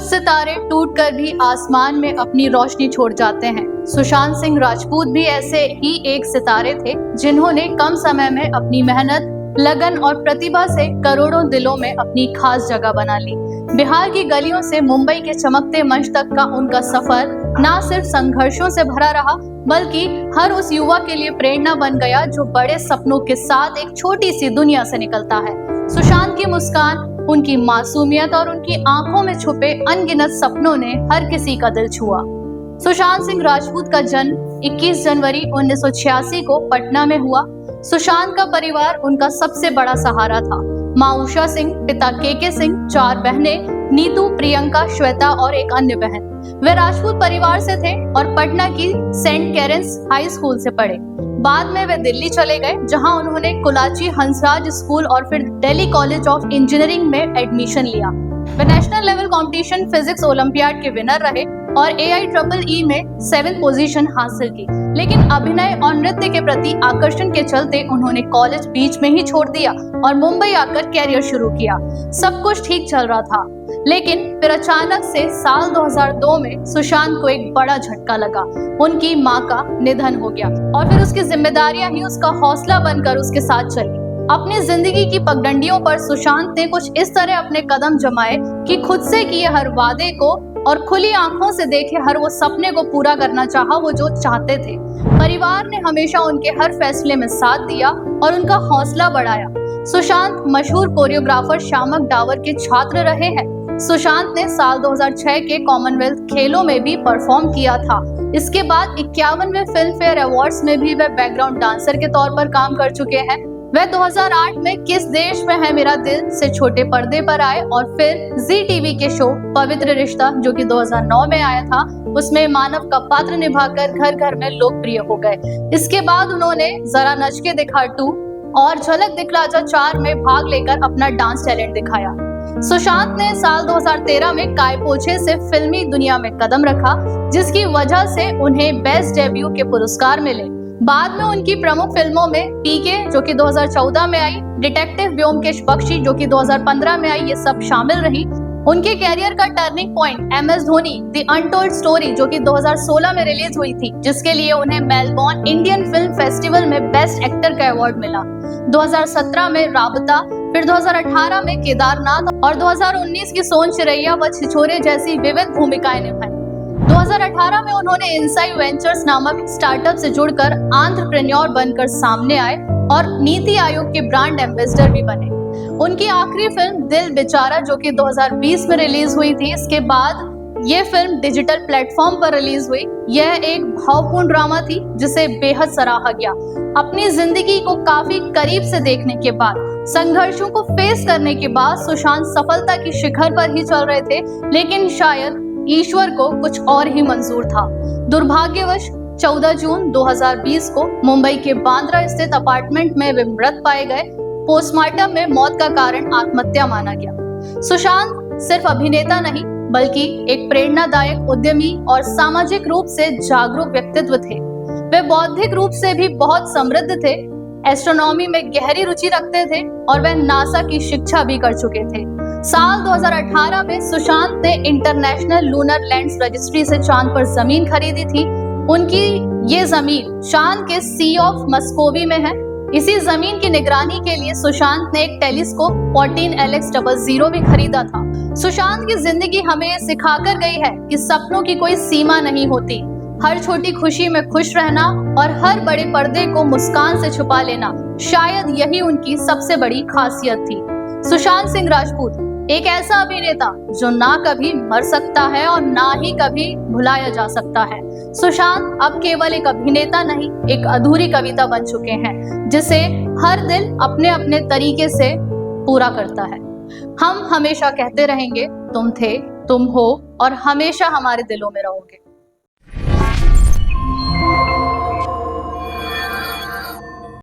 सितारे टूटकर भी आसमान में अपनी रोशनी छोड़ जाते हैं। सुशांत सिंह राजपूत भी ऐसे ही एक सितारे थे जिन्होंने कम समय में अपनी मेहनत, लगन और प्रतिभा से करोड़ों दिलों में अपनी खास जगह बना ली। बिहार की गलियों से मुंबई के चमकते मंच तक का उनका सफर न सिर्फ संघर्षों से भरा रहा, बल्कि हर उस युवा के लिए प्रेरणा बन गया जो बड़े सपनों के साथ एक छोटी सी दुनिया से निकलता है। सुशांत की मुस्कान, उनकी मासूमियत और उनकी आंखों में छुपे अनगिनत सपनों ने हर किसी का दिल छुआ। सुशांत सिंह राजपूत का जन्म 21 जनवरी 1986 को पटना में हुआ। सुशांत का परिवार उनका सबसे बड़ा सहारा था। माँ उषा सिंह, पिता के सिंह, 4 बहनें नीतू, प्रियंका, श्वेता और एक अन्य बहन। वे राजपूत परिवार से थे और पटना की सेंट कैरेंस हाई स्कूल से पढ़े। बाद में वे दिल्ली चले गए, जहां उन्होंने कुलाची हंसराज स्कूल और फिर दिल्ली कॉलेज ऑफ इंजीनियरिंग में एडमिशन लिया। वे national level competition physics olympiad के विनर रहे और AIEEE में 7th पोजीशन हासिल की। लेकिन अभिनय और नृत्य के प्रति आकर्षण के चलते उन्होंने कॉलेज बीच में ही छोड़ दिया और मुंबई आकर कैरियर शुरू किया। सब कुछ ठीक चल रहा था, लेकिन फिर अचानक से साल 2002 में सुशांत को एक बड़ा झटका लगा। उनकी मां का निधन हो गया और फिर उसकी जिम्मेदारियां ही उसका हौसला बनकर उसके साथ चली। अपनी जिंदगी की पगडंडियों पर सुशांत ने कुछ इस तरह अपने कदम जमाए कि खुद से किए हर वादे को और खुली आंखों से देखे हर वो सपने को पूरा करना चाहा वो जो चाहते थे। परिवार ने हमेशा उनके हर फैसले में साथ दिया और उनका हौसला बढ़ाया। सुशांत मशहूर कोरियोग्राफर शामक डावर के छात्र रहे हैं। सुशांत ने साल 2006 के कॉमनवेल्थ खेलों में भी परफॉर्म किया था। इसके बाद 51वें फिल्म फेयर अवार्ड्स में भी वे बैकग्राउंड डांसर के तौर पर काम कर चुके हैं। वह 2008 में किस देश में है मेरा दिल से छोटे पर्दे पर आए और फिर जी टीवी के शो पवित्र रिश्ता, जो कि 2009 में आया था, उसमें मानव का पात्र निभाकर घर घर में लोकप्रिय हो गए। इसके बाद उन्होंने जरा नच के दिखा 2 और झलक दिखला जा 4 में भाग लेकर अपना डांस टैलेंट दिखाया। सुशांत ने साल 2013 में काय पोछे से फिल्मी दुनिया में कदम रखा, जिसकी वजह से उन्हें बेस्ट डेब्यू के पुरस्कार मिले। बाद में उनकी प्रमुख फिल्मों में पीके, जो कि 2014 में आई, डिटेक्टिव व्योमकेश बख्शी, जो कि 2015 में आई, ये सब शामिल रही। उनके कैरियर का turning point MS Dhoni the untold story, जो कि 2016 में रिलीज हुई थी, जिसके लिए उन्हें मेलबोर्न इंडियन फिल्म फेस्टिवल में बेस्ट एक्टर का अवार्ड मिला। 2017 में राबता, फिर 2018 में केदारनाथ और 2019 की सोन चिरैया व छिछोरे जैसी विविध भूमिकाएं निभाई। 2018 में उन्होंने इनसाइड वेंचर्स नामक स्टार्टअप से जुड़कर एंटरप्रेन्योर बनकर सामने आए और नीति आयोग के ब्रांड एम्बेसडर भी बने। उनकी आखिरी फिल्म दिल बेचारा, जो कि 2020 में रिलीज हुई थी, इसके बाद ये फिल्म डिजिटल प्लेटफॉर्म पर रिलीज हुई। यह एक भावपूर्ण ड्रामा थी जिसे बेहद सराहा गया। अपनी जिंदगी को काफी करीब से देखने के बाद, संघर्षों को फेस करने के बाद सुशांत सफलता की शिखर पर ही चल रहे थे, लेकिन शायद ईश्वर को कुछ और ही मंजूर था। दुर्भाग्यवश 14 जून 2020 को मुंबई के बांद्रा स्थित अपार्टमेंट में वे मृत पाए गए। पोस्टमार्टम में मौत का कारण आत्महत्या माना गया। सुशांत सिर्फ अभिनेता नहीं, बल्कि एक प्रेरणादायक उद्यमी और सामाजिक रूप से जागरूक व्यक्तित्व थे। वे बौद्धिक रूप से भी बहुत समृद्ध थे, एस्ट्रोनॉमी में गहरी रुचि रखते थे और वे नासा की शिक्षा भी कर चुके थे। साल 2018 में सुशांत ने इंटरनेशनल लूनर लैंड्स रजिस्ट्री से चांद पर जमीन खरीदी थी। उनकी ये जमीन चांद के सी ऑफ मस्कोवी में है। इसी जमीन की निगरानी के लिए सुशांत ने एक टेलीस्कोप 14LX00 भी खरीदा था। सुशांत की जिंदगी हमें ये सिखाकर गई है कि सपनों की कोई सीमा नहीं होती। हर छोटी खुशी में खुश रहना और हर बड़े पर्दे को मुस्कान से छुपा लेना, शायद यही उनकी सबसे बड़ी खासियत थी। सुशांत सिंह राजपूत एक ऐसा अभिनेता जो ना कभी मर सकता है और ना ही कभी भुलाया जा सकता है। सुशांत अब केवल एक अभिनेता नहीं, एक अधूरी कविता बन चुके हैं, जिसे हर दिल अपने अपने तरीके से पूरा करता है। हम हमेशा कहते रहेंगे, तुम थे, तुम हो और हमेशा हमारे दिलों में रहोगे।